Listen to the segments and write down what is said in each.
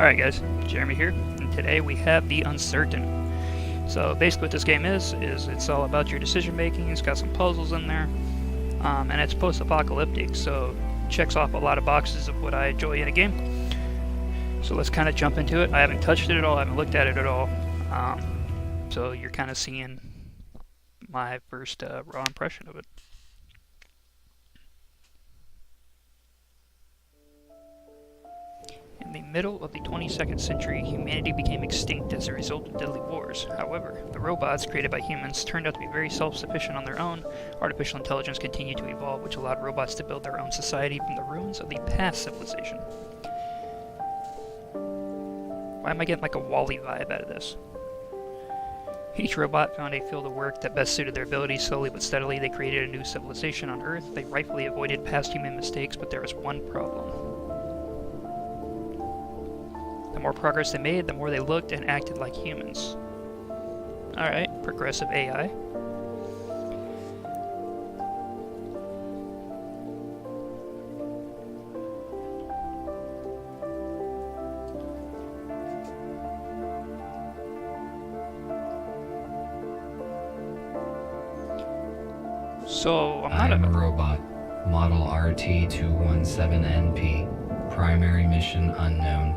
Alright guys, Jeremy here, and today we have the Uncertain. So basically what this game is it's all about your decision making. It's got some puzzles in there, and it's post-apocalyptic, so it checks off a lot of boxes of what I enjoy in a game. So let's kind of jump into it. I haven't touched it at all, I haven't looked at it at all, so you're kind of seeing my first raw impression of it. In the middle of the 22nd century, humanity became extinct as a result of deadly wars. However, the robots created by humans turned out to be very self-sufficient on their own. Artificial intelligence continued to evolve, which allowed robots to build their own society from the ruins of the past civilization. Why am I getting like a Wall-E vibe out of this? Each robot found a field of work that best suited their abilities. Slowly but steadily, they created a new civilization on Earth. They rightfully avoided past human mistakes, but there was one problem. The more progress they made, the more they looked and acted like humans. Alright, progressive AI. So, I am a robot. Model RT217NP. Primary mission unknown.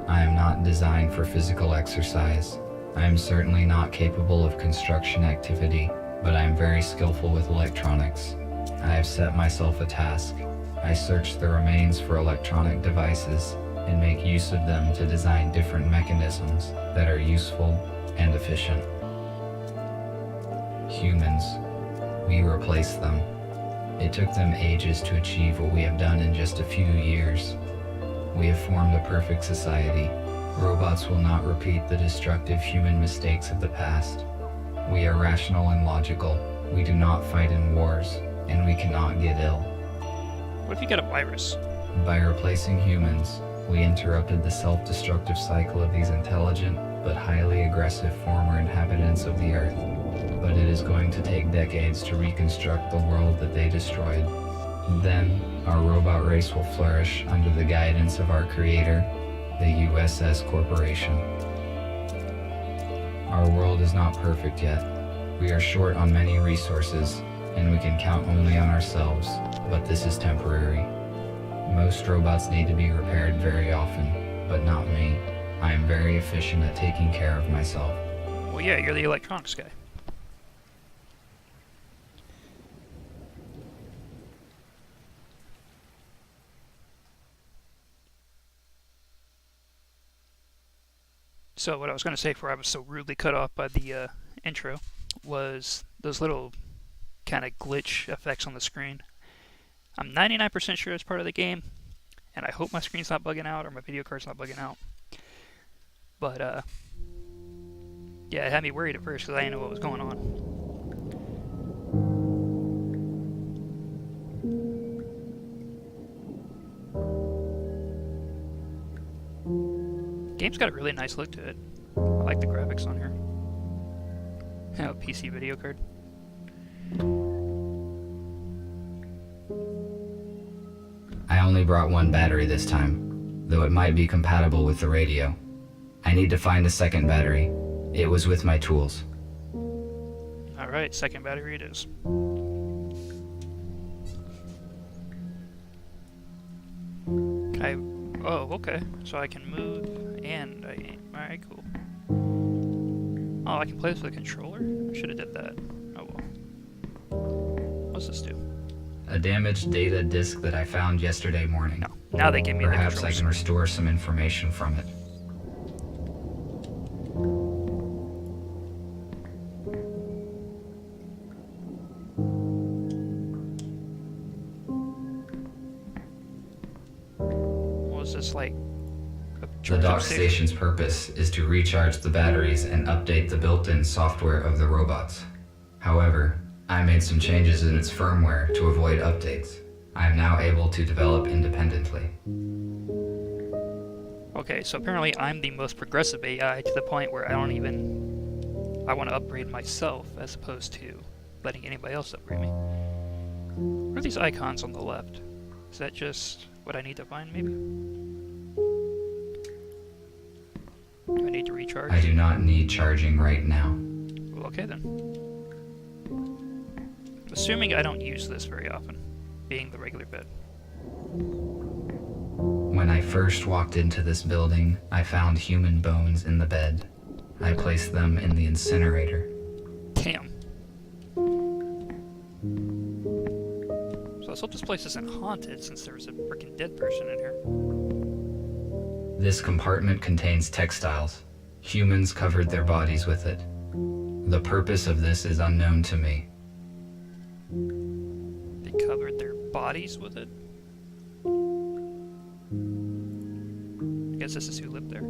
I am not designed for physical exercise. I am certainly not capable of construction activity, but I am very skillful with electronics. I have set myself a task. I search the remains for electronic devices and make use of them to design different mechanisms that are useful and efficient. Humans, we replace them. It took them ages to achieve what we have done in just a few years. We have formed a perfect society. Robots will not repeat the destructive human mistakes of the past. We are rational and logical. We do not fight in wars, and we cannot get ill. What if you get a virus? By replacing humans, we interrupted the self-destructive cycle of these intelligent but highly aggressive former inhabitants of the Earth. But it is going to take decades to reconstruct the world that they destroyed. Then, our robot race will flourish under the guidance of our creator, the USS Corporation. Our world is not perfect yet. We are short on many resources, and we can count only on ourselves, but this is temporary. Most robots need to be repaired very often, but not me. I am very efficient at taking care of myself. Well, yeah, you're the electronics guy. So what I was going to say before I was so rudely cut off by the intro was those little kind of glitch effects on the screen. I'm 99% sure it's part of the game, and I hope my screen's not bugging out or my video card's not bugging out. But yeah, it had me worried at first because I didn't know what was going on. Game's got a really nice look to it. I like the graphics on here. Oh, PC video card. I only brought one battery this time, though it might be compatible with the radio. I need to find a second battery. It was with my tools. Alright, second battery it is. Oh, okay. So I can move and I aim. Alright, cool. Oh, I can play this with a controller? I should have did that. Oh well. What's this do? A damaged data disk that I found yesterday morning. No. Now they give me the controls. Perhaps I can restore some information from it. This like the dock station's purpose is to recharge the batteries and update the built-in software of the robots. However, I made some changes in its firmware to avoid updates. I am now able to develop independently. Okay, so apparently I'm the most progressive AI to the point where I want to upgrade myself as opposed to letting anybody else upgrade me. What are these icons on the left? Is that just what I need to find, maybe? Do I need to recharge? I do not need charging right now. Well, okay then. Assuming I don't use this very often, being the regular bed. When I first walked into this building, I found human bones in the bed. I placed them in the incinerator. Damn. So let's hope this place isn't haunted, since there's a freaking dead person in here. This compartment contains textiles. Humans covered their bodies with it. The purpose of this is unknown to me. They covered their bodies with it? I guess this is who lived there.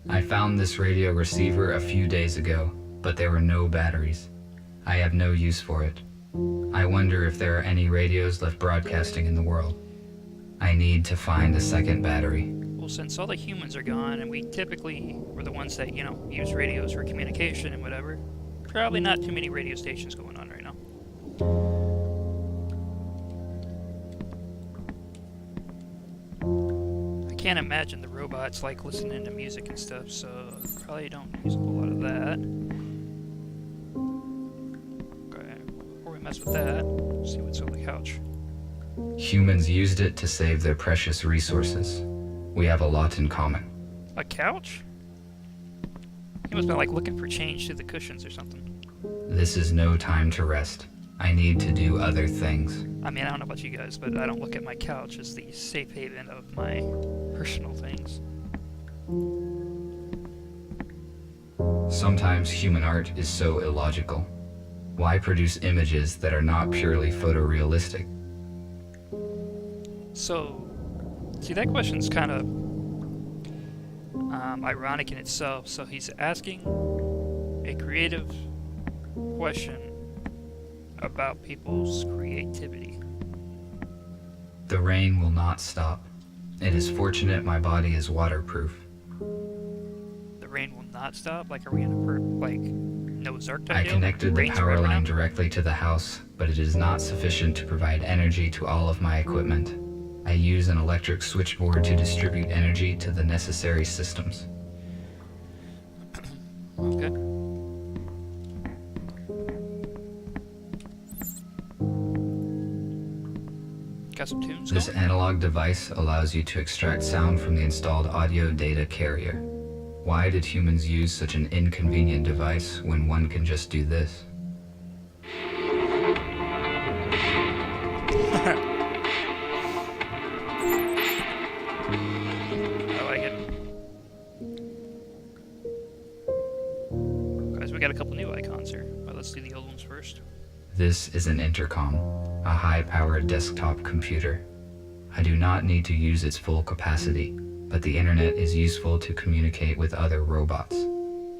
I found this radio receiver a few days ago, but there were no batteries. I have no use for it. I wonder if there are any radios left broadcasting in the world. I need to find a second battery. Well, since all the humans are gone, and we typically were the ones that, use radios for communication and whatever, probably not too many radio stations going on right now. I can't imagine the robots like listening to music and stuff, so probably don't use a whole lot of that. Okay, before we mess with that, let's see what's on the couch. Humans used it to save their precious resources. We have a lot in common. A couch? He must have been like looking for change through the cushions or something. This is no time to rest. I need to do other things. I mean, I don't know about you guys, but I don't look at my couch as the safe haven of my personal things. Sometimes human art is so illogical. Why produce images that are not purely photorealistic? So, see, that question's kind of ironic in itself. So he's asking a creative question about people's creativity. The rain will not stop. It is fortunate my body is waterproof. The rain will not stop? Like, are we in a Noah's Ark type I deal? connected the Rains power forever line now? directly to the house, but it is not sufficient to provide energy to all of my equipment. I use an electric switchboard to distribute energy to the necessary systems. Okay. Got some tunes This going? analog device allows you to extract sound from the installed audio data carrier. Why did humans use such an inconvenient device when one can just do this? I like it. Guys, we got a couple new icons here. Well, let's do the old ones first. This is an intercom, a high-powered desktop computer. I do not need to use its full capacity, but the internet is useful to communicate with other robots.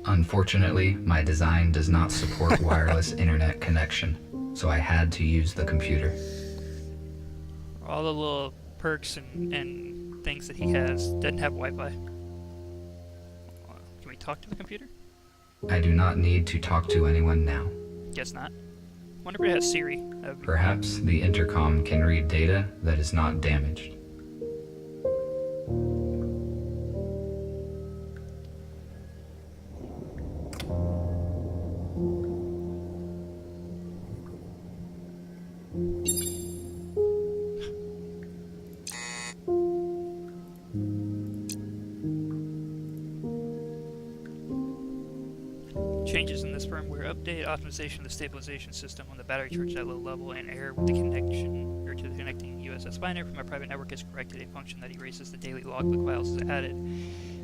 Unfortunately, my design does not support wireless internet connection, so I had to use the computer. All the little perks and things that he has doesn't have Wi-Fi. Can we talk to the computer? I do not need to talk to anyone now. Guess not. Wonder if it has Siri. Perhaps the intercom can read data that is not damaged. Changes in this firmware update, optimization of the stabilization system on the battery charge at low level, and error with the connection or to the connecting USS binary from my private network is corrected. A function that erases the daily logbook files is added.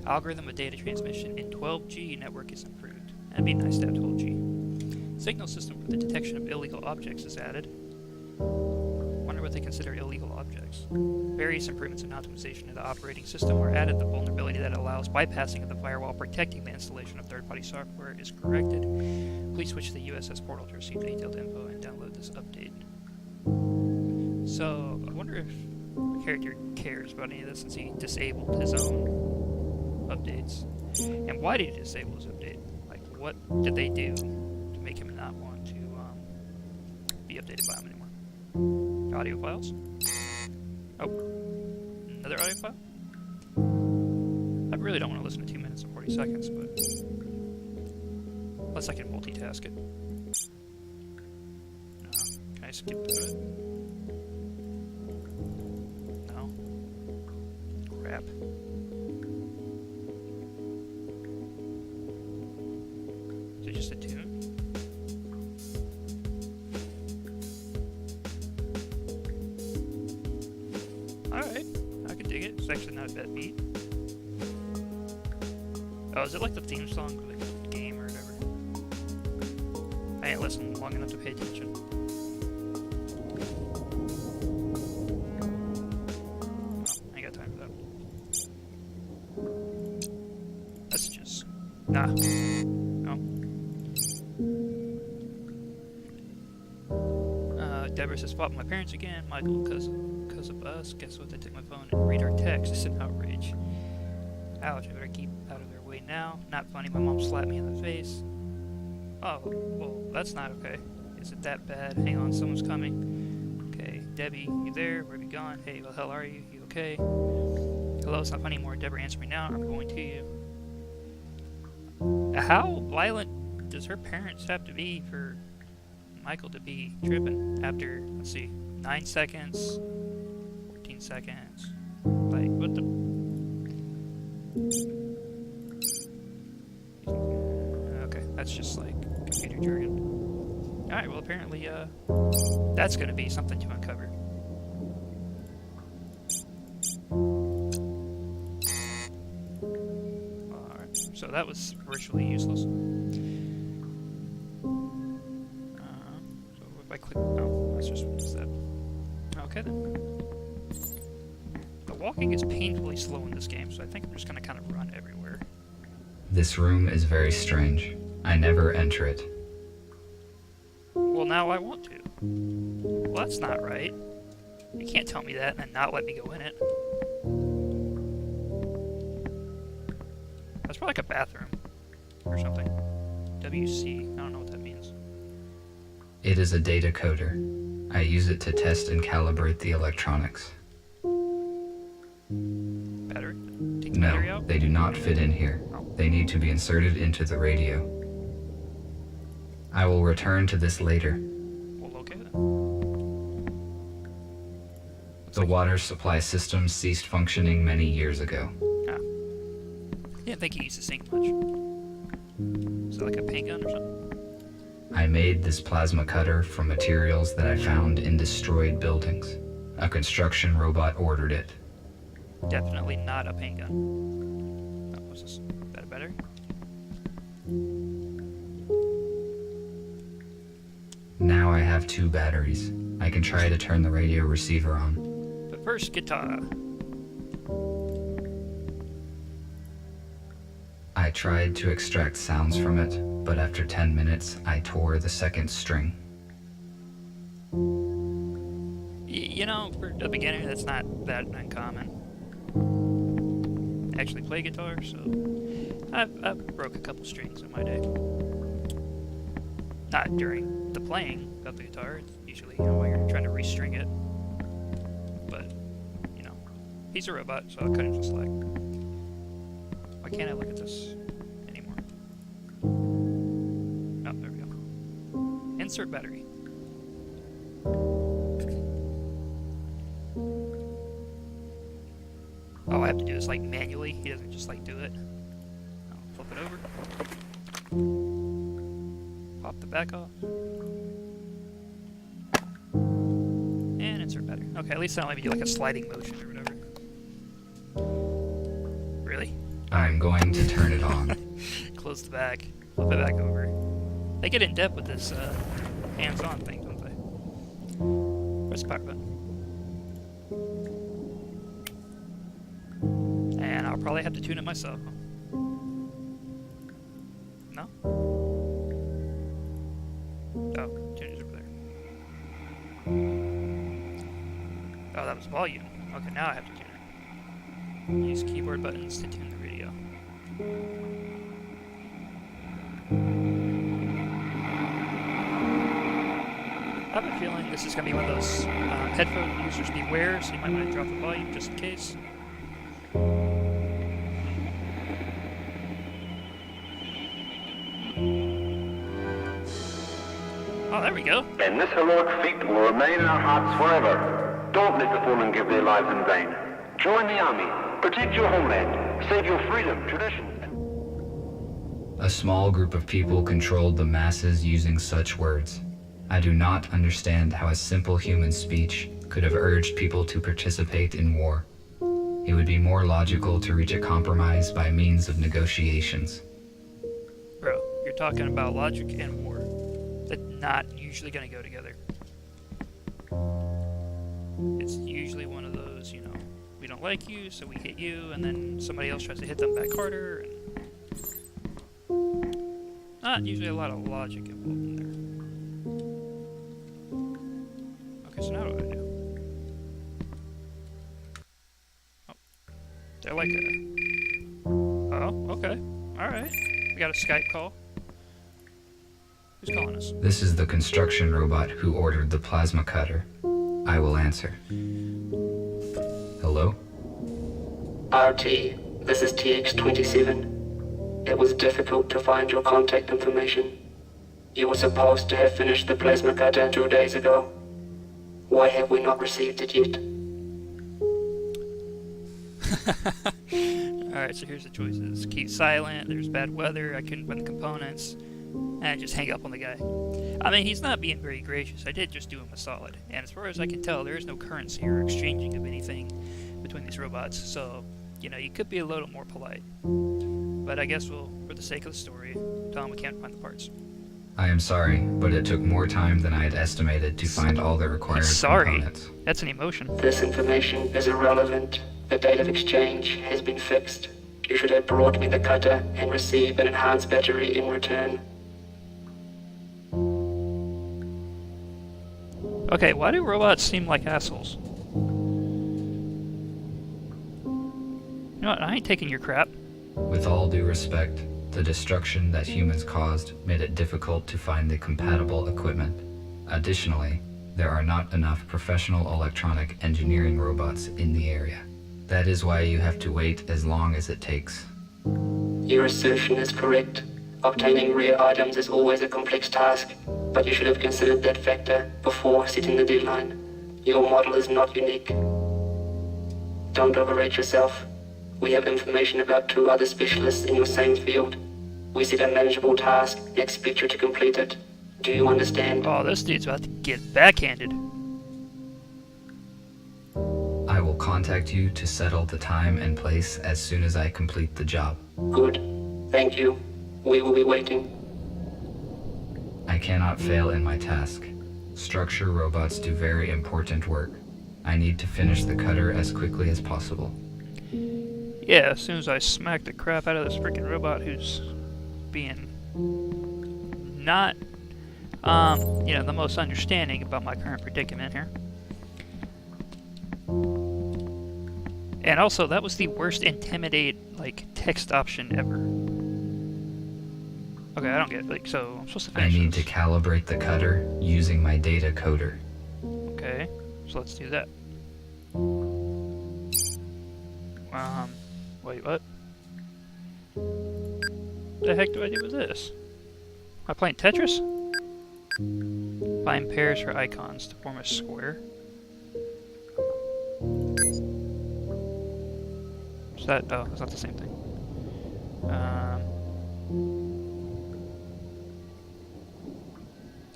Algorithm of data transmission in 12G network is improved. That'd be nice to have 12G. Signal system for the detection of illegal objects is added. Wonder what they consider illegal objects. Various improvements in optimization of the operating system were added. The vulnerability that allows bypassing of the firewall protecting the installation of third-party software is corrected. Please switch to the USS portal to receive detailed info and download this update. So, I wonder if the character cares about any of this since he disabled his own updates. And why did he disable his update? Like, what did they do to make him not want to be updated by him anymore? Audio files? Oh, another audio file? I really don't want to listen to 2 minutes and 40 seconds, but unless I can multitask it. No. Can I skip to it? No. Crap. Is it just a tune? Alright, I can dig it. It's actually not a bad beat. Oh, is it like the theme song for the game or whatever? I ain't listened long enough to pay attention. Oh, I ain't got time for that. Messages. Nah. No. Deborah says, "Fought with my parents again. Michael, because of us. Guess what? They took my phone and read our text. It's an outrage. Ouch, I better keep out of their way now. Not funny, my mom slapped me in the face. Oh, well, that's not okay. Is it that bad? Hang on, someone's coming. Okay, Debbie, you there? Where have you gone? Hey, what the hell are you? You okay? Hello, it's not funny anymore. Deborah, answer me now. I'm going to you." How violent does her parents have to be for Michael to be tripping after, let's see, 9 seconds, 14 seconds? Like, what the... Okay, that's just like computer jargon. Alright, well apparently, that's gonna be something to uncover. Alright, so that was virtually useless. So if I click... Oh, that's just that. Okay then. The walking is painfully slow in this game, so I think I'm just gonna kind of run everywhere. This room is very strange. I never enter it. Well, now I want to. Well, that's not right. You can't tell me that and then not let me go in it. That's probably like a bathroom or something. WC, I don't know what that means. It is a data coder. I use it to test and calibrate the electronics. Battery? Take the battery No, out? they do not fit in here. They need to be inserted into the radio. I will return to this later. Well, okay then. The water supply system ceased functioning many years ago. Ah. Didn't think you used to sink much. Is it like a paint gun or something? I made this plasma cutter from materials that I found in destroyed buildings. A construction robot ordered it. Definitely not a paint gun. Oh, what's this? Is that a battery? Now I have 2 batteries. I can try to turn the radio receiver on. But first, guitar. I tried to extract sounds from it, but after 10 minutes, I tore the second string. You know, for a beginner, that's not that uncommon. I actually play guitar, so I've broke a couple strings in my day. Not during the playing of the guitar. It's usually, you know, while you're trying to restring it. But, you know, he's a robot, so I'll cut him some slack. Why can't I look at this anymore? Oh, there we go. Insert battery. Oh, I have to do this like manually. He doesn't just like do it. I'll flip it over. Pop the back off. And insert battery. Okay, at least I don't let me do like a sliding motion or whatever. Really? I'm going to turn it on. Close the back. Flip it back over. They get in depth with this hands-on thing, don't they? Where's the power button? And I'll probably have to tune it myself. No? Oh, tune it over there. Oh, that was volume. Okay, now I have to tune it. Use keyboard buttons to tune the radio. have a feeling this is going to be one of those headphone users beware, so you might want to drop the volume just in case. Oh, there we go. And this heroic feat will remain in our hearts forever. Don't let the fallen give their lives in vain. Join the army. Protect your homeland. Save your freedom, traditions. A small group of people controlled the masses using such words. I do not understand how a simple human speech could have urged people to participate in war. It would be more logical to reach a compromise by means of negotiations. Bro, you're talking about logic and war. That's not usually going to go together. It's usually one of those, you know, we don't like you, so we hit you, and then somebody else tries to hit them back harder. And not usually a lot of logic involved in there. Okay, so now what do I do? Oh, they're like a... Oh, okay. Alright. We got a Skype call. Who's calling us? This is the construction robot who ordered the plasma cutter. I will answer. Hello? RT, this is TX-27. It was difficult to find your contact information. You were supposed to have finished the plasma cutter 2 days ago. Why have we not received it yet? Alright, so here's the choices. Keep silent, there's bad weather, I couldn't find the components, and just hang up on the guy. I mean, he's not being very gracious. I did just do him a solid. And as far as I can tell, there is no currency or exchanging of anything between these robots. So, you know, you could be a little more polite. But I guess we'll, for the sake of the story, tell him we can't find the parts. I am sorry, but it took more time than I had estimated to find all the required components. That's an emotion. This information is irrelevant. The date of exchange has been fixed. You should have brought me the cutter and receive an enhanced battery in return. Okay, why do robots seem like assholes? You know what, I ain't taking your crap. With all due respect, the destruction that humans caused made it difficult to find the compatible equipment. Additionally, there are not enough professional electronic engineering robots in the area. That is why you have to wait as long as it takes. Your assertion is correct. Obtaining rare items is always a complex task, but you should have considered that factor before setting the deadline. Your model is not unique. Don't overrate yourself. We have information about 2 other specialists in your same field. We set a manageable task and expect you to complete it. Do you understand? Oh, this dude's about to get backhanded. I will contact you to settle the time and place as soon as I complete the job. Good. Thank you. We will be waiting. I cannot fail in my task. Structure robots do very important work. I need to finish the cutter as quickly as possible. Yeah, as soon as I smack the crap out of this freaking robot who's being not, you know, the most understanding about my current predicament here. And also, that was the worst intimidate, like, text option ever. Okay, I don't get it. Like, so I'm supposed to I finish need this. to calibrate the cutter using my data coder. Okay, so let's do that. Wait, what? The heck do I do with this? Am I playing Tetris? Find pairs for icons to form a square. Is that? Oh, it's not the same thing.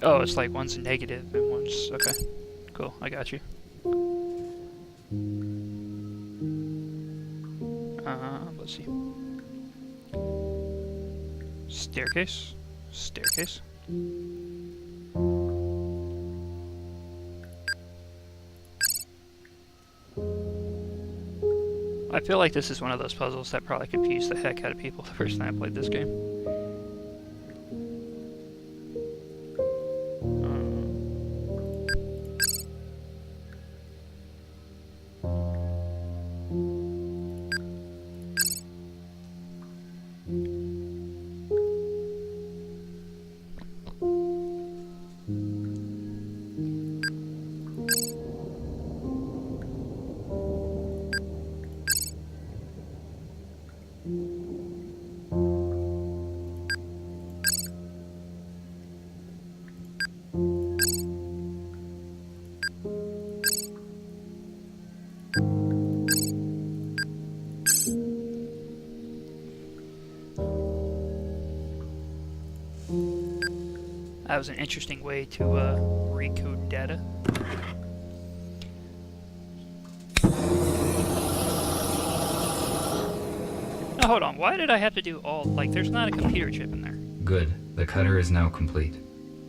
Oh, it's like one's negative and one's okay. Cool, I got you. Let's see. Staircase. Staircase. I feel like this is one of those puzzles that probably confused the heck out of people the first time I played this game. That was an interesting way to recode data. Now hold on, why did I have to do all, like, there's not a computer chip in there. Good. The cutter is now complete.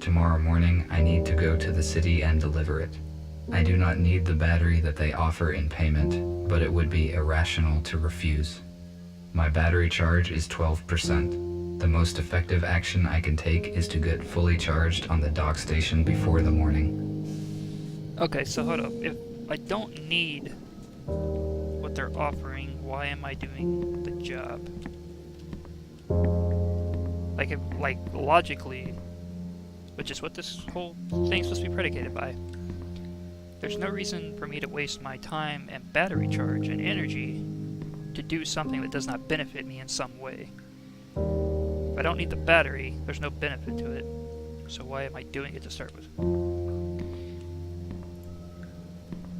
Tomorrow morning, I need to go to the city and deliver it. I do not need the battery that they offer in payment, but it would be irrational to refuse. My battery charge is 12%. The most effective action I can take is to get fully charged on the dock station before the morning. Okay, so hold up. If I don't need what they're offering, why am I doing the job? Like, if, like, logically, which is what this whole thing's supposed to be predicated by, there's no reason for me to waste my time and battery charge and energy to do something that does not benefit me in some way. If I don't need the battery, there's no benefit to it. So why am I doing it to start with?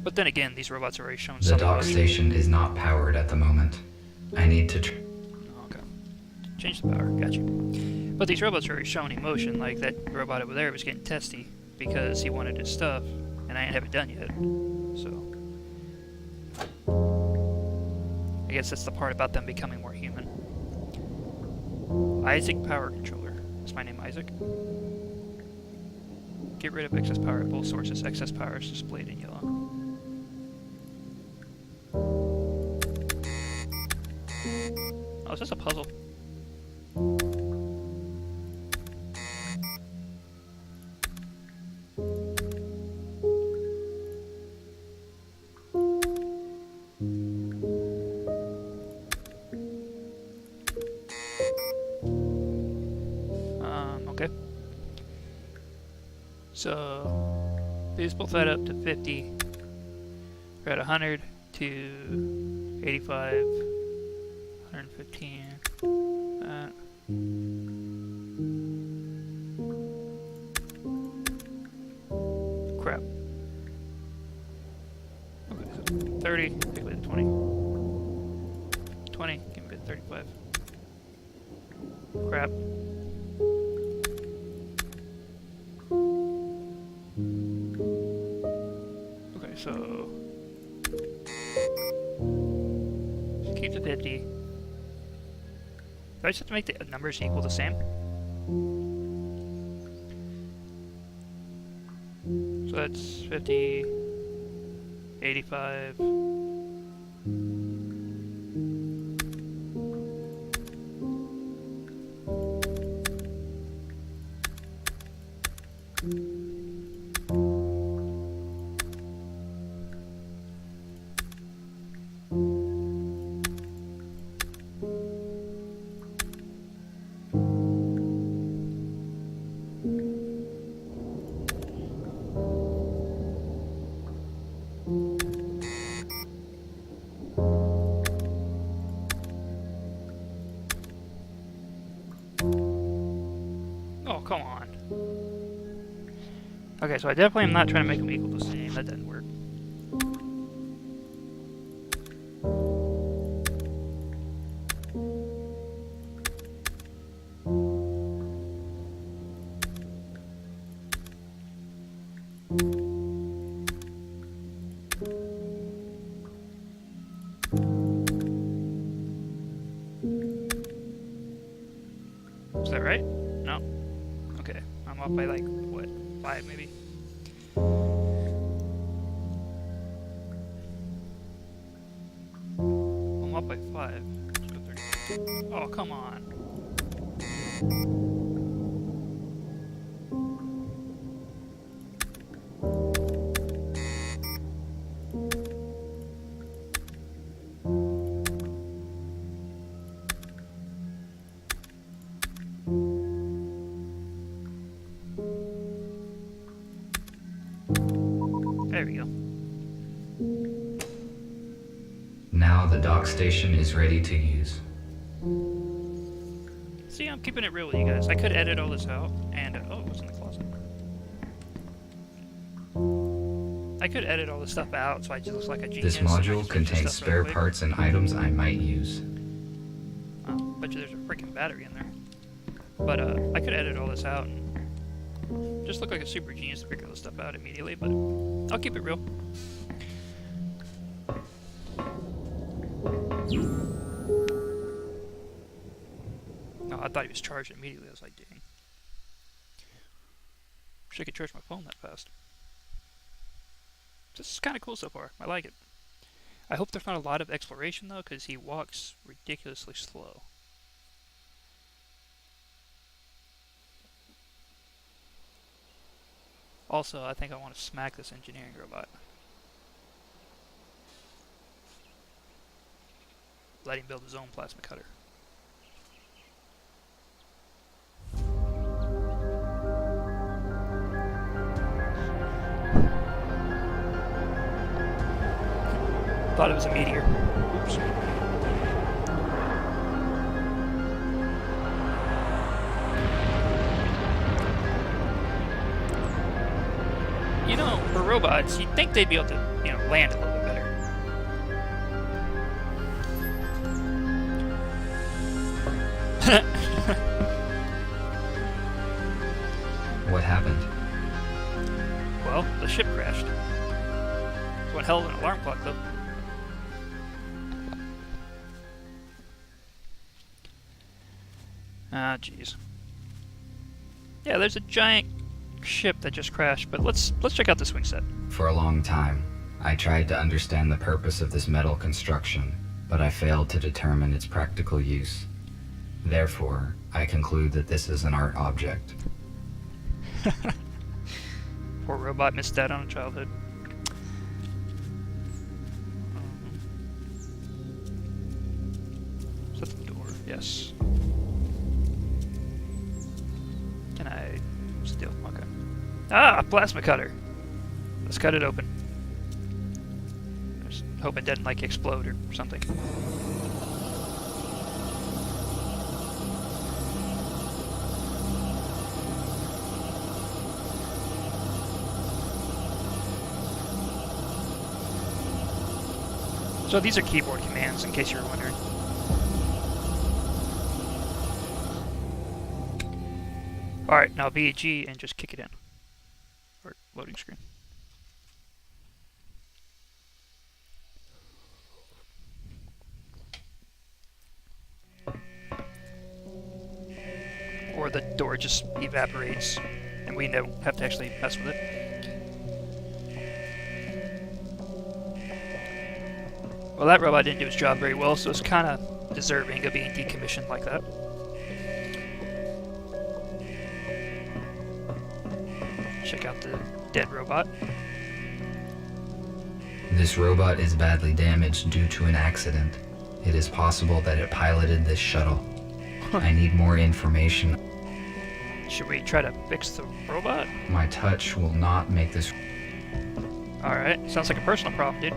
But then again, these robots are already shown The some dock emotion. station is not powered at the moment. I need to... Okay. Change the power, gotcha. But these robots are already showing emotion, like that robot over there was getting testy because he wanted his stuff, and I ain't have it done yet. So I guess that's the part about them becoming more human. Isaac Power Controller. Is my name Isaac? Get rid of excess power at both sources. Excess power is displayed in yellow. Oh, is this a puzzle? Okay. So these both add up to 50. We're at 100 to 85, 115. That. Crap. Okay, so 30, take away the 20. 20, give me 35. Crap. Okay, so keep the 50. Do I just have to make the numbers equal the same? So that's 50, 85. Oh, come on. Okay, so I definitely am not trying to make them equal to the same. That doesn't work. Is that right? No. Okay. I'm off by like, what, 5 maybe? I'm off by 5. Let's go 30. Oh, come on. There we go. Now the dock station is ready to use. See, I'm keeping it real with you guys. I could edit all this out, and oh, it was in the closet. I could edit all this stuff out, so I just look like a genius. This and I module just contains stuff spare really quick. parts and items I might use. Bet you there's a freaking battery in there. But I could edit all this out and Just look like a super genius to figure this stuff out immediately, but I'll keep it real. Oh, I thought he was charged immediately. I was like, dang. Wish I could charge my phone that fast. This is kind of cool so far. I like it. I hope there's not a lot of exploration, though, because he walks ridiculously slow. Also, I think I want to smack this engineering robot. Let him build his own plasma cutter. Thought it was a meteor. Oops. You know, for robots, you'd think they'd be able to, land a little bit better. What happened? Well, the ship crashed. It's one hell of an alarm clock, though. Ah, jeez. Yeah, there's a giant ship that just crashed, but let's check out the swing set. For a long time, I tried to understand the purpose of this metal construction, but I failed to determine its practical use. Therefore, I conclude that this is an art object. Poor robot missed out on a childhood. Is that the door? Yes. Can I steal? Okay. Ah, plasma cutter. Let's cut it open. Just hope it doesn't like explode or something. So these are keyboard commands, in case you were wondering. Alright, now VG and just kick it in. Or loading screen. Or the door just evaporates and we don't have to actually mess with it. Well, that robot didn't do its job very well, so it's kind of deserving of being decommissioned like that. Check out the dead robot. This robot is badly damaged due to an accident. It is possible that it piloted this shuttle. I need more information. Should we try to fix the robot? My touch will not make this... Alright, sounds like a personal problem, dude.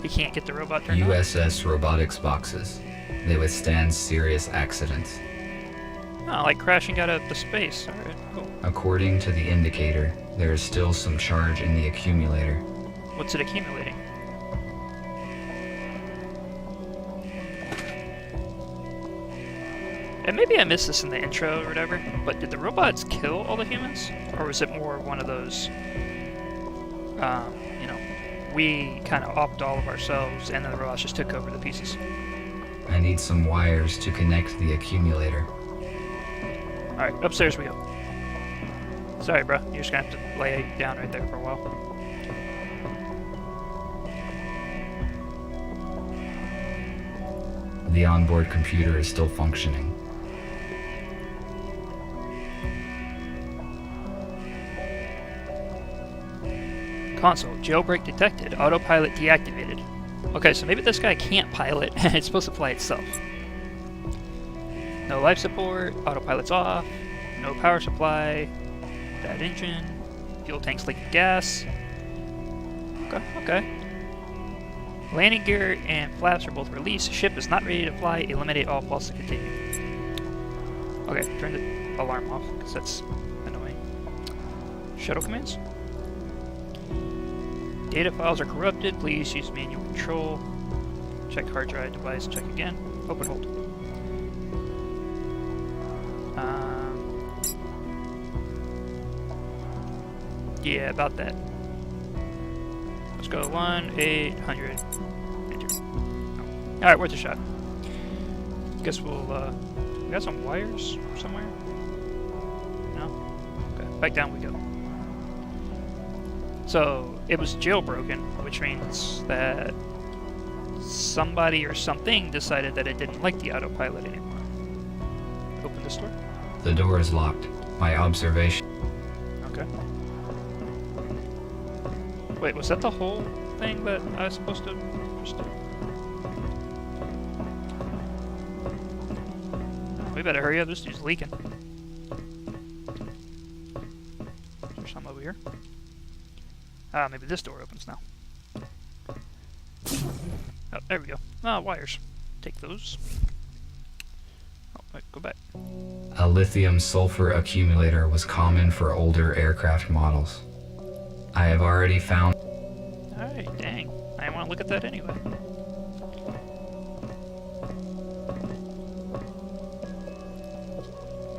You can't get the robot turned on? USS robotics boxes. They withstand serious accidents. Oh, like crashing out of the space. Alright, cool. According to the indicator, there is still some charge in the accumulator. What's it accumulating? And maybe I missed this in the intro or whatever, but did the robots kill all the humans? Or was it more one of those, we kind of opt all of ourselves and then the robots just took over the pieces? I need some wires to connect the accumulator. Alright, upstairs we go. Sorry, bro. You're just gonna have to lay down right there for a while. The onboard computer is still functioning. Console, jailbreak detected, autopilot deactivated. Okay, so maybe this guy can't pilot and it's supposed to fly itself. No life support, autopilot's off, no power supply, bad engine, fuel tank's leaking gas. Okay. Landing gear and flaps are both released, ship is not ready to fly, eliminate all faults to continue. Okay, turn the alarm off, because that's annoying. Shuttle commands? Data files are corrupted. Please use manual control. Check hard drive device. Check again. Open hold. Yeah, about that. Let's go 1-800. Enter. Oh. Alright, worth a shot. Guess we'll, we got some wires somewhere? No? Okay, back down we go. So, it was jailbroken, which means that somebody or something decided that it didn't like the autopilot anymore. Open this door. The door is locked. My observation. Okay. Wait, was that the whole thing that I was supposed to just do? We better hurry up, this dude's leaking. Is there some over here? Ah, maybe this door opens now. Oh, there we go. Ah, wires. Take those. Oh, wait, go back. A lithium-sulfur accumulator was common for older aircraft models. I have already found... Alright, dang. I want to look at that anyway.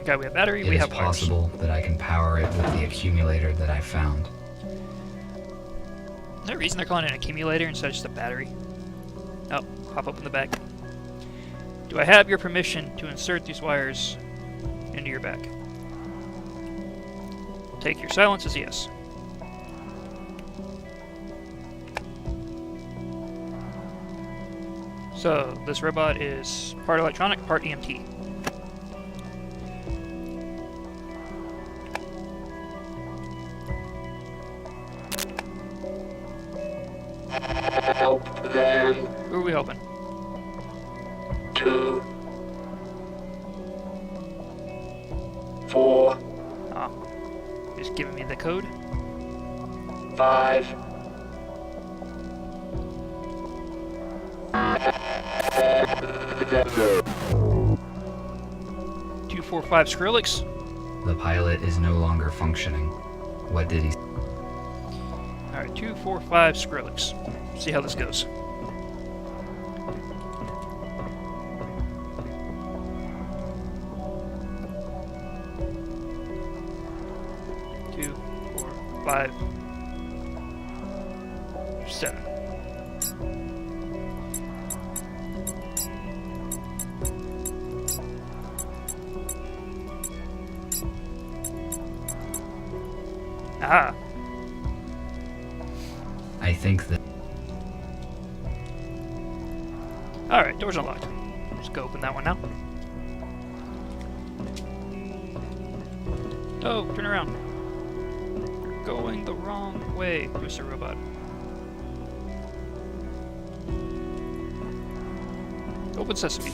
Okay, we have battery, we have wires. It is possible that I can power it with the accumulator that I found. Is there a reason they're calling it an accumulator instead of just a battery? Oh, pop open the back. Do I have your permission to insert these wires into your back? Take your silence as yes. So, this robot is part electronic, part EMT. Help them Who are we helping? to 4, Ah, just giving me the code. 5. 245 Skrillex. The pilot is no longer functioning. What did he... Alright, 245 Skrillex. See how this goes. Two, 4, 5, 7. Ah. I think that... Alright, door's unlocked. Let's go open that one now. Oh, turn around. You're going the wrong way, Mr. Robot. Open sesame.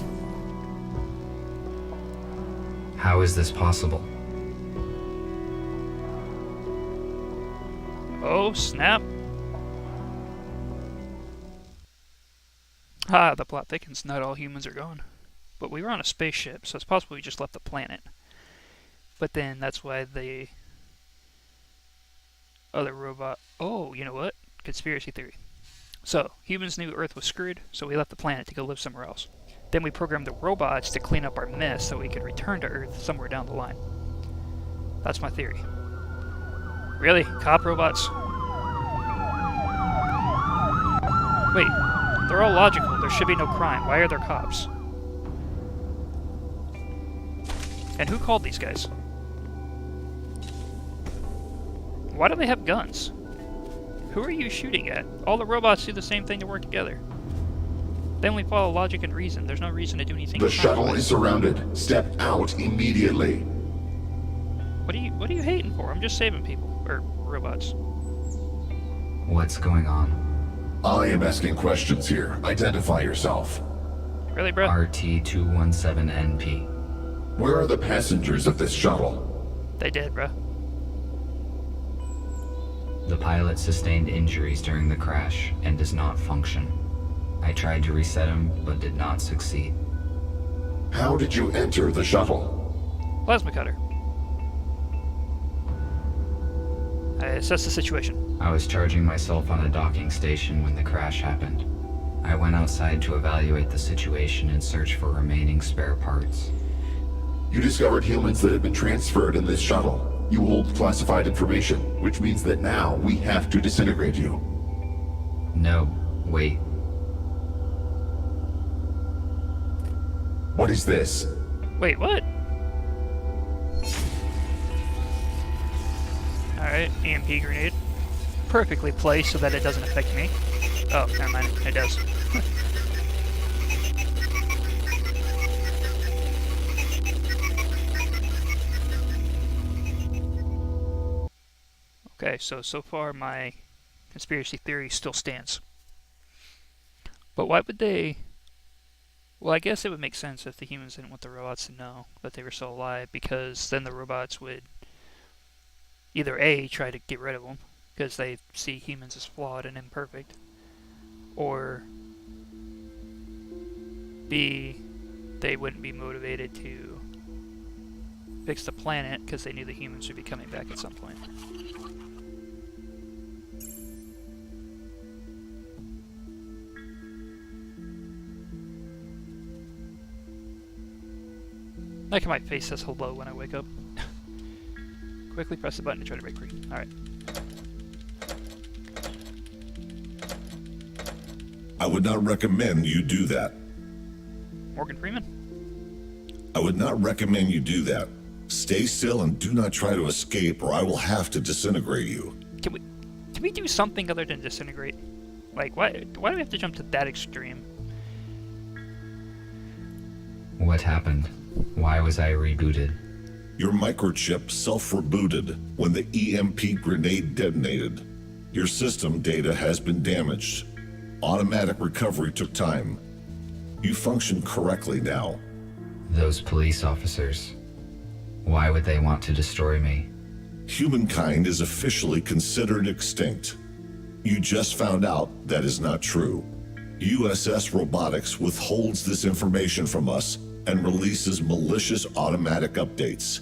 How is this possible? Oh, snap. Ah, the plot thickens. Not all humans are gone. But we were on a spaceship, so it's possible we just left the planet. But then that's why the other robot... Oh, you know what? Conspiracy theory. So, humans knew Earth was screwed, so we left the planet to go live somewhere else. Then we programmed the robots to clean up our mess so we could return to Earth somewhere down the line. That's my theory. Really? Cop robots? Wait, they're all logical. There should be no crime. Why are there cops? And who called these guys? Why do they have guns? Who are you shooting at? All the robots do the same thing to work together. They only follow logic and reason. There's no reason to do anything. The shuttle is surrounded. Step out immediately. What are you hating for? I'm just saving people. Or robots. What's going on? I am asking questions here. Identify yourself. Really, bro? RT-217NP. Where are the passengers of this shuttle? They did, bro. The pilot sustained injuries during the crash and does not function. I tried to reset him, but did not succeed. How did you enter the shuttle? Plasma cutter. I assess the situation. I was charging myself on a docking station when the crash happened. I went outside to evaluate the situation and search for remaining spare parts. You discovered humans that had been transferred in this shuttle. You hold classified information, which means that now we have to disintegrate you. No, wait. What is this? Wait, what? Alright, EMP grenade. Perfectly placed so that it doesn't affect me. Oh, never mind, it does. Okay, so far my conspiracy theory still stands. But why would they... Well, I guess it would make sense if the humans didn't want the robots to know that they were still alive, because then the robots would either A, try to get rid of them, because they see humans as flawed and imperfect, or B, they wouldn't be motivated to fix the planet because they knew the humans would be coming back at some point. Like how my face says hello when I wake up. Quickly press the button to try to break free. Alright. I would not recommend you do that. Morgan Freeman? I would not recommend you do that. Stay still and do not try to escape, or I will have to disintegrate you. Can we do something other than disintegrate? Like, why do we have to jump to that extreme? What happened? Why was I rebooted? Your microchip self-rebooted when the EMP grenade detonated. Your system data has been damaged. Automatic recovery took time. You function correctly now. Those police officers. Why would they want to destroy me? Humankind is officially considered extinct. You just found out that is not true. USS Robotics withholds this information from us and releases malicious automatic updates.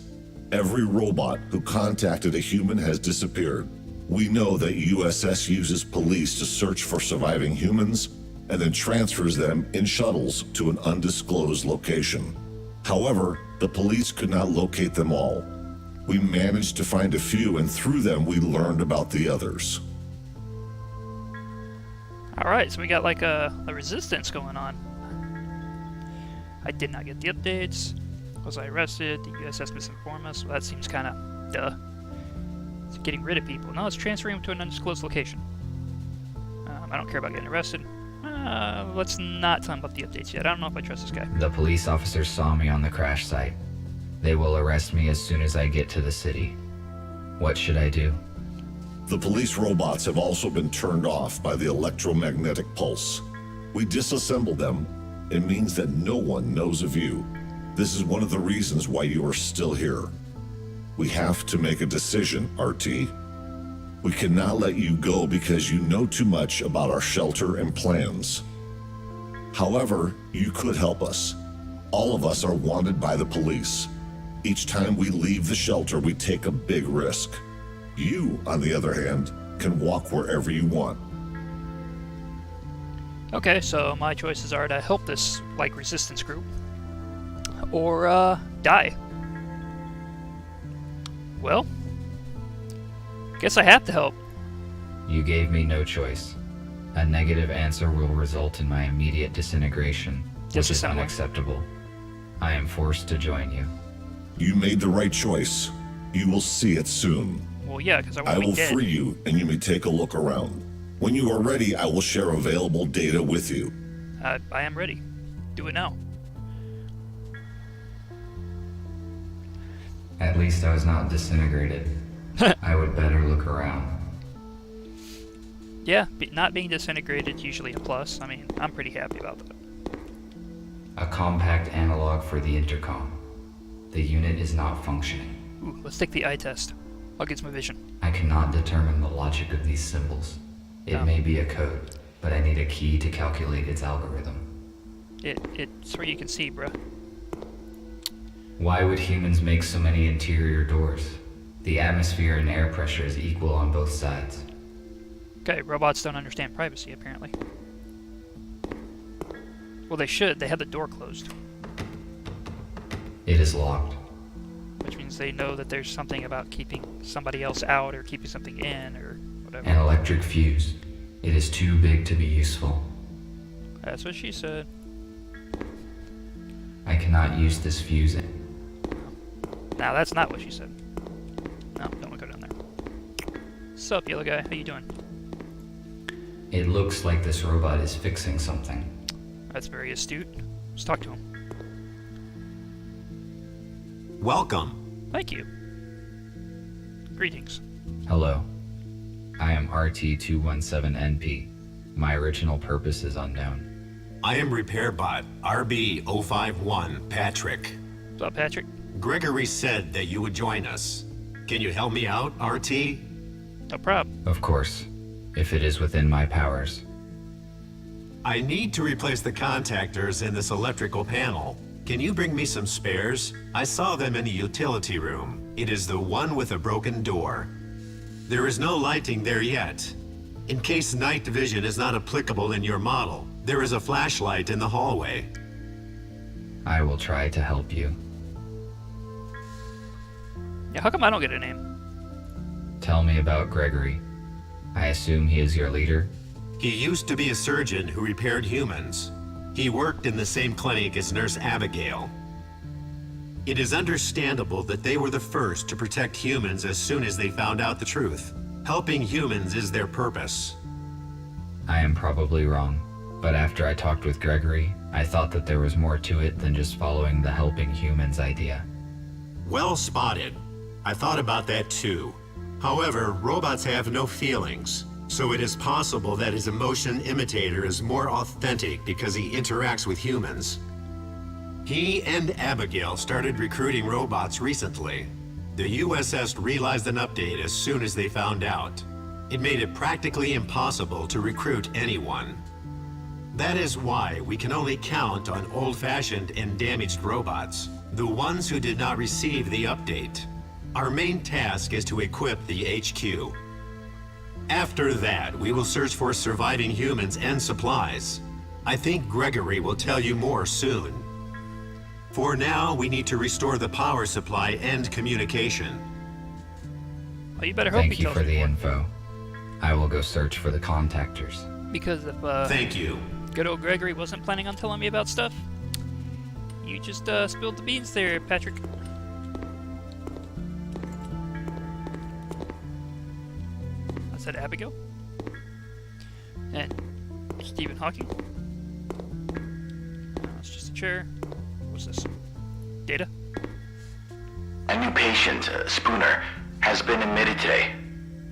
Every robot who contacted a human has disappeared. We know that USS uses police to search for surviving humans and then transfers them in shuttles to an undisclosed location. However, the police could not locate them all. We managed to find a few, and through them we learned about the others. Alright, so we got like a resistance going on. I did not get the updates. Was I arrested? The USS misinformed us? Well, that seems kind of duh. It's getting rid of people. No, it's transferring them to an undisclosed location. I don't care about getting arrested. Let's not talk about the updates yet. I don't know if I trust this guy. The police officers saw me on the crash site. They will arrest me as soon as I get to the city. What should I do? The police robots have also been turned off by the electromagnetic pulse. We disassembled them. It means that no one knows of you. This is one of the reasons why you are still here. We have to make a decision, RT. We cannot let you go because you know too much about our shelter and plans. However, you could help us. All of us are wanted by the police. Each time we leave the shelter, we take a big risk. You, on the other hand, can walk wherever you want. Okay, so my choices are to help this, like, resistance group, or, die. Well, guess I have to help. You gave me no choice. A negative answer will result in my immediate disintegration, which is unacceptable. I am forced to join you. You made the right choice. You will see it soon. Well, yeah, because I I won't be will dead. free you, and you may take a look around. When you are ready, I will share available data with you. I am ready. Do it now. At least I was not disintegrated. I would better look around. Yeah, not being disintegrated is usually a plus. I mean, I'm pretty happy about that. A compact analog for the intercom. The unit is not functioning. Ooh, let's take the eye test. I'll get some vision. I cannot determine the logic of these symbols. It may be a code, but I need a key to calculate its algorithm. It's where you can see, bruh. Why would humans make so many interior doors? The atmosphere and air pressure is equal on both sides. Okay, robots don't understand privacy, apparently. Well, they should. They had the door closed. It is locked. Which means means they know that there's something about keeping somebody else out or keeping something in or whatever. An electric fuse. It is too big to be useful. That's what she said. I cannot use this fuse. Now that's not what she said. No, don't want to go down there. Sup, yellow guy? How you doing? It looks like this robot is fixing something. That's very astute. Let's talk to him. Welcome. Thank you. Greetings. Hello. I am RT-217NP. My original purpose is unknown. I am RepairBot RB-051 Patrick. What's up, Patrick? Gregory said that you would join us. Can you help me out, RT? No problem. Of course, if it is within my powers. I need to replace the contactors in this electrical panel. Can you bring me some spares? I saw them in the utility room. It is the one with a broken door. There is no lighting there yet. In case night vision is not applicable in your model, there is a flashlight in the hallway. I will try to help you. Yeah, how come I don't get a name? Tell me about Gregory. I assume he is your leader? He used to be a surgeon who repaired humans. He worked in the same clinic as Nurse Abigail. It is understandable that they were the first to protect humans as soon as they found out the truth. Helping humans is their purpose. I am probably wrong, but after I talked with Gregory, I thought that there was more to it than just following the helping humans idea. Well spotted. I thought about that too. However, robots have no feelings, so it is possible that his emotion imitator is more authentic because he interacts with humans. He and Abigail started recruiting robots recently. The USS realized an update as soon as they found out. It made it practically impossible to recruit anyone. That is why we can only count on old-fashioned and damaged robots, the ones who did not receive the update. Our main task is to equip the HQ. After that, we will search for surviving humans and supplies. I think Gregory will tell you more soon. For now, we need to restore the power supply and communication. Oh, you better hope Thank he you tells for me the more. info. I will go search for the contactors. Because if Thank you. good old Gregory wasn't planning on telling me about stuff, you just spilled the beans there, Patrick. I said Abigail. And Stephen Hawking. It's just a chair. What's this? Data? A new patient, Spooner, has been admitted today.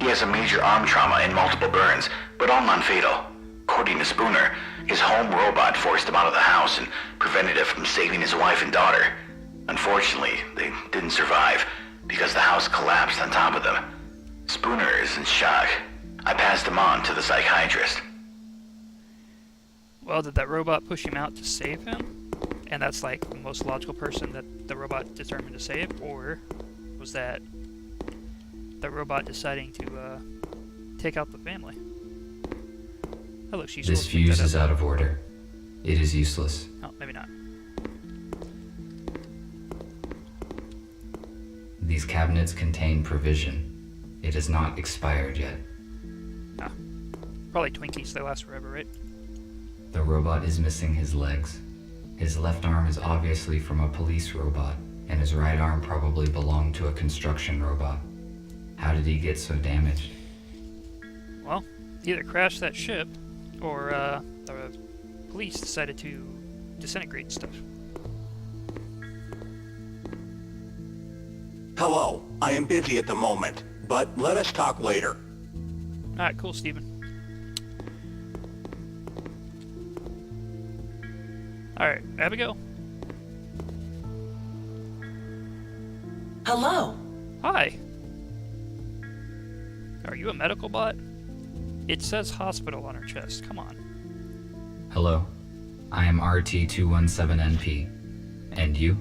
He has a major arm trauma and multiple burns, but all non-fatal. According to Spooner, his home robot forced him out of the house and prevented it from saving his wife and daughter. Unfortunately, they didn't survive because the house collapsed on top of them. Spooner is in shock. I passed him on to the psychiatrist. Well, did that robot push him out to save him? And that's like the most logical person that the robot determined to save? Or was that the robot deciding to take out the family? That looks useful. This fuse is out of order. It is useless. Oh, maybe not. These cabinets contain provision. It is not expired yet. Ah, probably Twinkies. They last forever, right? The robot is missing his legs. His left arm is obviously from a police robot, and his right arm probably belonged to a construction robot. How did he get so damaged? Well, either crashed that ship, or the police decided to disintegrate stuff. Hello, I am busy at the moment, but let us talk later. Alright, cool, Steven. Alright, Abigail. Hello. Hi. Are you a medical bot? It says hospital on her chest. Come on. Hello, I am RT-217NP. And you?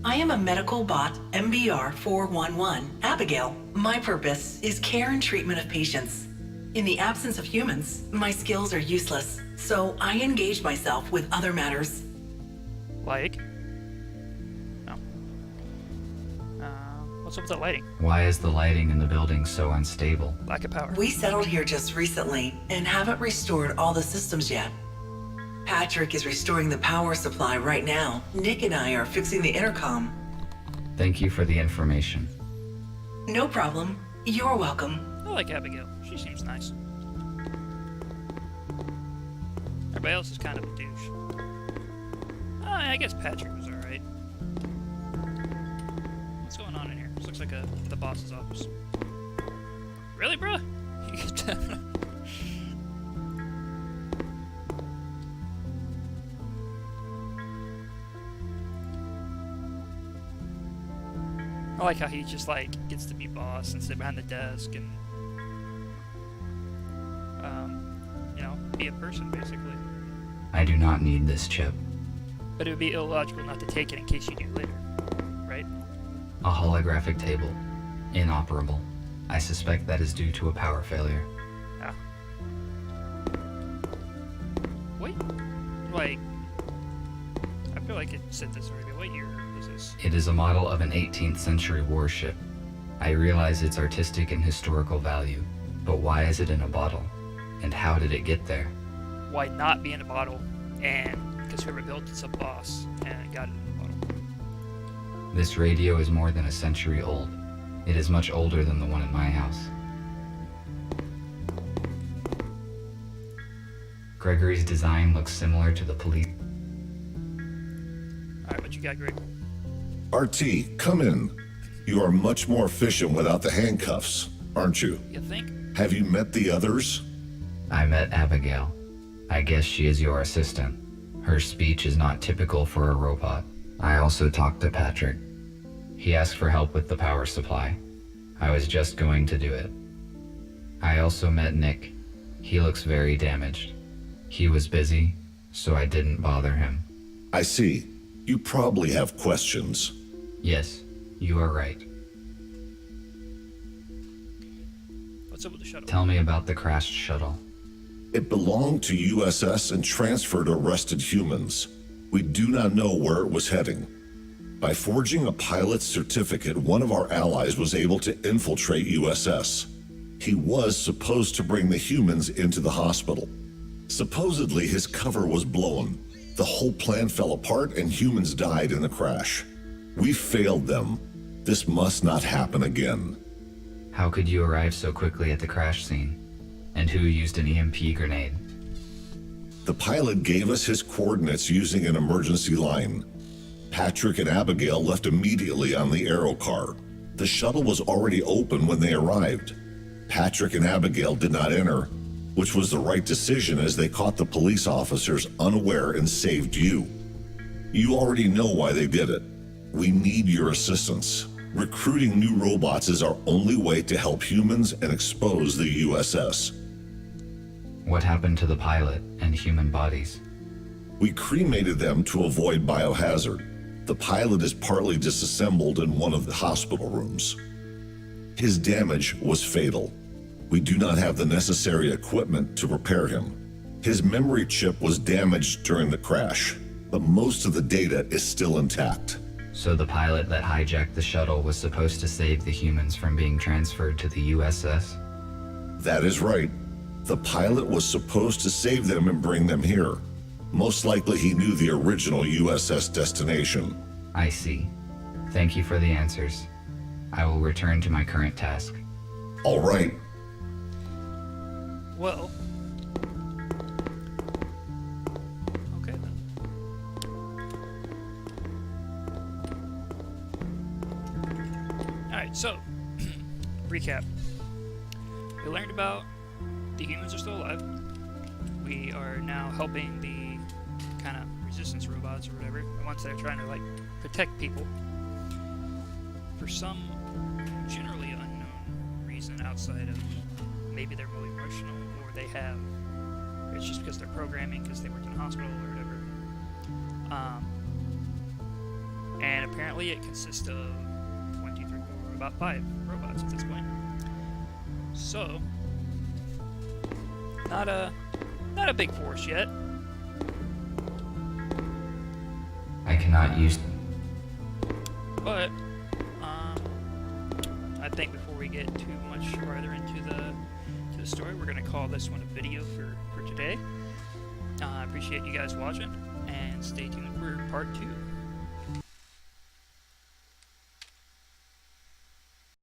I am a medical bot, MBR 411, Abigail. My purpose is care and treatment of patients. In the absence of humans, my skills are useless, so I engage myself with other matters. Like? No. What's up with the lighting? Why is the lighting in the building so unstable? Lack of power. We settled here just recently and haven't restored all the systems yet. Patrick is restoring the power supply right now. Nick and I are fixing the intercom. Thank you for the information. No problem. You're welcome. I like Abigail. She seems nice. Everybody else is kind of a douche. I guess Patrick was alright. What's going on in here? This looks like the boss's office. Really, bro? You get that? I like how he just like gets to be boss and sit behind the desk and you know, be a person basically. I do not need this chip. But it would be illogical not to take it in case you do later, right? A holographic table. Inoperable. I suspect that is due to a power failure. Yeah. Wait, like, I feel like it said this already. What year is this? It is a model of an 18th century warship. I realize its artistic and historical value, but why is it in a bottle? And how did it get there? Why not be in a bottle? And because whoever built it's a boss and got it in a bottle. This radio is more than a century old. It is much older than the one in my house. Gregory's design looks similar to the police. Alright, what you got, Greg? RT, come in. You are much more efficient without the handcuffs, aren't you? You think? Have you met the others? I met Abigail. I guess she is your assistant. Her speech is not typical for a robot. I also talked to Patrick. He asked for help with the power supply. I was just going to do it. I also met Nick. He looks very damaged. He was busy, so I didn't bother him. I see. You probably have questions. Yes, you are right. What's up with the shuttle? Tell me about the crashed shuttle. It belonged to USS and transferred to arrested humans. We do not know where it was heading. By forging a pilot's certificate, one of our allies was able to infiltrate USS. He was supposed to bring the humans into the hospital. Supposedly, his cover was blown. The whole plan fell apart and humans died in the crash. We failed them. This must not happen again. How could you arrive so quickly at the crash scene? And who used an EMP grenade? The pilot gave us his coordinates using an emergency line. Patrick and Abigail left immediately on the aero car. The shuttle was already open when they arrived. Patrick and Abigail did not enter, which was the right decision as they caught the police officers unaware and saved you. You already know why they did it. We need your assistance. Recruiting new robots is our only way to help humans and expose the USS. What happened to the pilot and human bodies? We cremated them to avoid biohazard. The pilot is partly disassembled in one of the hospital rooms. His damage was fatal. We do not have the necessary equipment to repair him. His memory chip was damaged during the crash, but most of the data is still intact. So the pilot that hijacked the shuttle was supposed to save the humans from being transferred to the USS? That is right. The pilot was supposed to save them and bring them here. Most likely he knew the original USS destination. I see. Thank you for the answers. I will return to my current task. All right. Well. Okay then. Alright, so, recap. We learned about the humans are still alive. We are now helping the kind of resistance robots or whatever, the ones that are trying to like protect people. For some generally unknown reason outside of maybe they're really emotional or they have, it's just because they're programming because they worked in a hospital or whatever. And apparently it consists of 1, 2, 3, 4, about 5 robots at this point. So, not a big force yet. I cannot use... But, think before we get too much farther into the story, we're going to call this one a video for today. I appreciate you guys watching, and stay tuned for part 2.